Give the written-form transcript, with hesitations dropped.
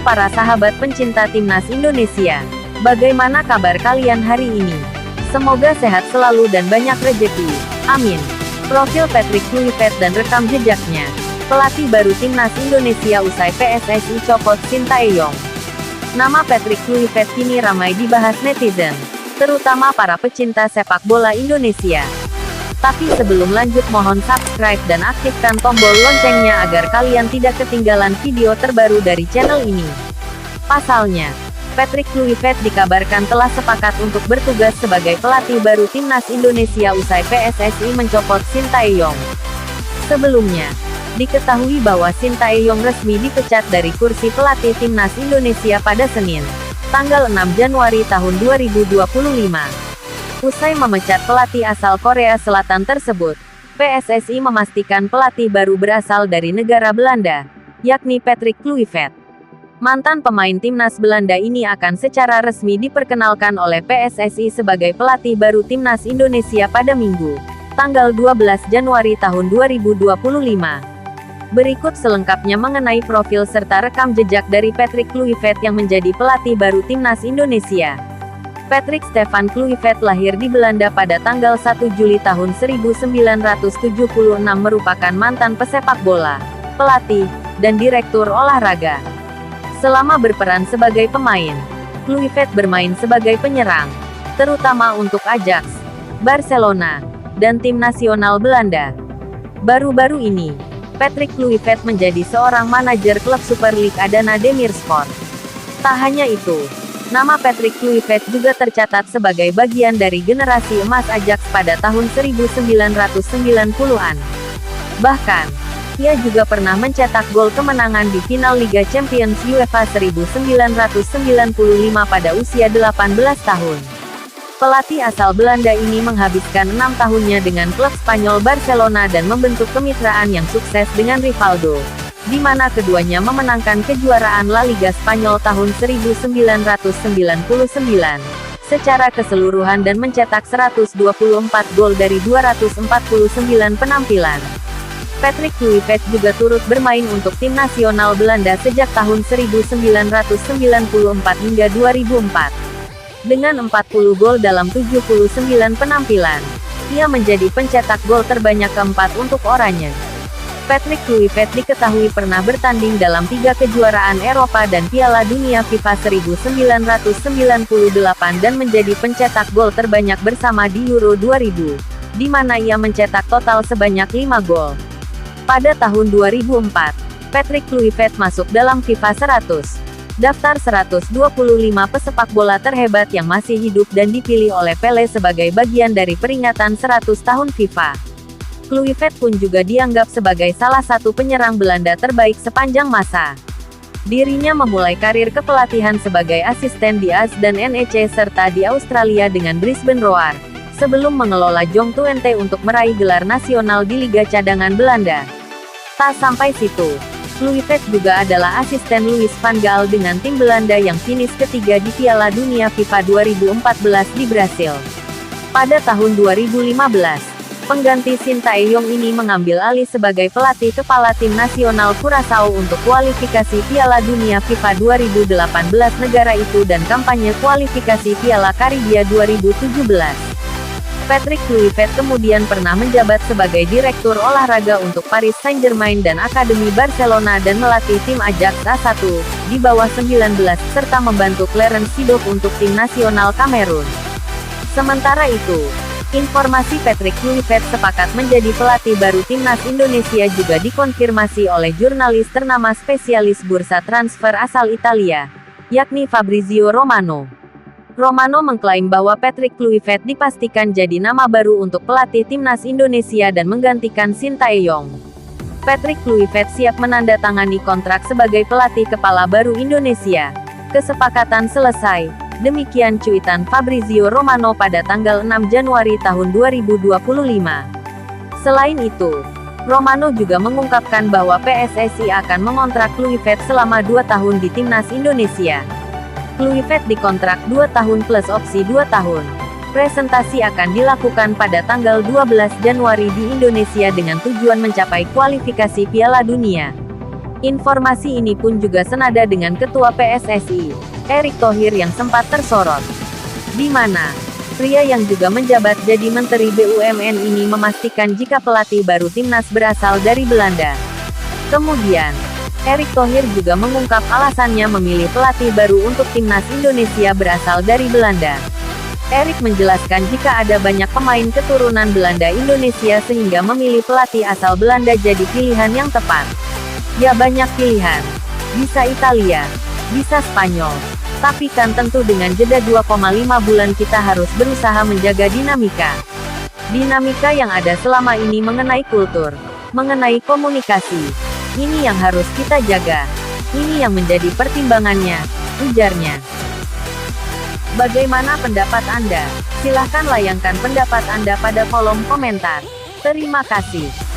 para sahabat pencinta timnas Indonesia. Bagaimana kabar kalian hari ini? Semoga sehat selalu dan banyak rejeki. Amin. Profil Patrick Kluivert dan rekam jejaknya. Pelatih baru timnas Indonesia usai PSSI copot Sintayong. Nama Patrick Kluivert kini ramai dibahas netizen, terutama para pecinta sepak bola Indonesia. Tapi sebelum lanjut, mohon subscribe dan aktifkan tombol loncengnya agar kalian tidak ketinggalan video terbaru dari channel ini. Pasalnya, Patrick Kluivert dikabarkan telah sepakat untuk bertugas sebagai pelatih baru timnas Indonesia usai PSSI mencopot Sintayong. Sebelumnya, diketahui bahwa Sintayong resmi dipecat dari kursi pelatih timnas Indonesia pada Senin, tanggal 6 Januari tahun 2025. Usai memecat pelatih asal Korea Selatan tersebut, PSSI memastikan pelatih baru berasal dari negara Belanda, yakni Patrick Kluivert. Mantan pemain timnas Belanda ini akan secara resmi diperkenalkan oleh PSSI sebagai pelatih baru timnas Indonesia pada Minggu, tanggal 12 Januari tahun 2025. Berikut selengkapnya mengenai profil serta rekam jejak dari Patrick Kluivert yang menjadi pelatih baru timnas Indonesia. Patrick Stefan Kluivert lahir di Belanda pada tanggal 1 Juli tahun 1976, merupakan mantan pesepak bola, pelatih, dan direktur olahraga. Selama berperan sebagai pemain, Kluivert bermain sebagai penyerang, terutama untuk Ajax, Barcelona, dan tim nasional Belanda. Baru-baru ini, Patrick Kluivert menjadi seorang manajer klub Super League Adana Demirspor. Tak hanya itu, nama Patrick Kluivert juga tercatat sebagai bagian dari generasi emas Ajax pada tahun 1990-an. Bahkan, ia juga pernah mencetak gol kemenangan di final Liga Champions UEFA 1995 pada usia 18 tahun. Pelatih asal Belanda ini menghabiskan 6 tahunnya dengan klub Spanyol Barcelona dan membentuk kemitraan yang sukses dengan Rivaldo, di mana keduanya memenangkan kejuaraan La Liga Spanyol tahun 1999 secara keseluruhan dan mencetak 124 gol dari 249 penampilan. Patrick Kluivert juga turut bermain untuk tim nasional Belanda sejak tahun 1994 hingga 2004. Dengan 40 gol dalam 79 penampilan, ia menjadi pencetak gol terbanyak keempat untuk oranye. Patrick Kluivert diketahui pernah bertanding dalam 3 kejuaraan Eropa dan Piala Dunia FIFA 1998 dan menjadi pencetak gol terbanyak bersama di Euro 2000, di mana ia mencetak total sebanyak 5 gol. Pada tahun 2004, Patrick Kluivert masuk dalam FIFA 100, daftar 125 pesepak bola terhebat yang masih hidup dan dipilih oleh Pele sebagai bagian dari peringatan 100 tahun FIFA. Kluivert pun juga dianggap sebagai salah satu penyerang Belanda terbaik sepanjang masa. Dirinya memulai karir kepelatihan sebagai asisten di AS dan NEC serta di Australia dengan Brisbane Roar, sebelum mengelola Jong Twente untuk meraih gelar nasional di Liga Cadangan Belanda. Tak sampai situ, Kluivert juga adalah asisten Louis van Gaal dengan tim Belanda yang finish ketiga di Piala Dunia FIFA 2014 di Brasil. Pada tahun 2015, pengganti Sintayong ini mengambil alih sebagai pelatih kepala tim nasional Curaçao untuk kualifikasi Piala Dunia FIFA 2018 negara itu dan kampanye kualifikasi Piala Karibia 2017. Patrick Kluivert kemudian pernah menjabat sebagai direktur olahraga untuk Paris Saint-Germain dan Akademi Barcelona dan melatih tim Ajax A1 di bawah 19 serta membantu Clarence Seedorf untuk tim nasional Kamerun. Sementara itu, informasi Patrick Kluivert sepakat menjadi pelatih baru timnas Indonesia juga dikonfirmasi oleh jurnalis ternama spesialis bursa transfer asal Italia, yakni Fabrizio Romano. Romano mengklaim bahwa Patrick Kluivert dipastikan jadi nama baru untuk pelatih timnas Indonesia dan menggantikan Sintayong. Patrick Kluivert siap menandatangani kontrak sebagai pelatih kepala baru Indonesia. Kesepakatan selesai, demikian cuitan Fabrizio Romano pada tanggal 6 Januari tahun 2025. Selain itu, Romano juga mengungkapkan bahwa PSSI akan mengontrak Kluivert selama 2 tahun di timnas Indonesia. Kluivert dikontrak 2 tahun plus opsi 2 tahun. Presentasi akan dilakukan pada tanggal 12 Januari di Indonesia dengan tujuan mencapai kualifikasi Piala Dunia. Informasi ini pun juga senada dengan Ketua PSSI, Erick Thohir yang sempat tersorot. Di mana pria yang juga menjabat jadi Menteri BUMN ini memastikan jika pelatih baru timnas berasal dari Belanda. Kemudian, Erick Thohir juga mengungkap alasannya memilih pelatih baru untuk timnas Indonesia berasal dari Belanda. Erick menjelaskan jika ada banyak pemain keturunan Belanda Indonesia sehingga memilih pelatih asal Belanda jadi pilihan yang tepat. Ya banyak pilihan. Bisa Italia, bisa Spanyol. Tapi kan tentu dengan jeda 2,5 bulan kita harus berusaha menjaga dinamika. Dinamika yang ada selama ini mengenai kultur, mengenai komunikasi. Ini yang harus kita jaga. Ini yang menjadi pertimbangannya, ujarnya. Bagaimana pendapat Anda? Silahkan layangkan pendapat Anda pada kolom komentar. Terima kasih.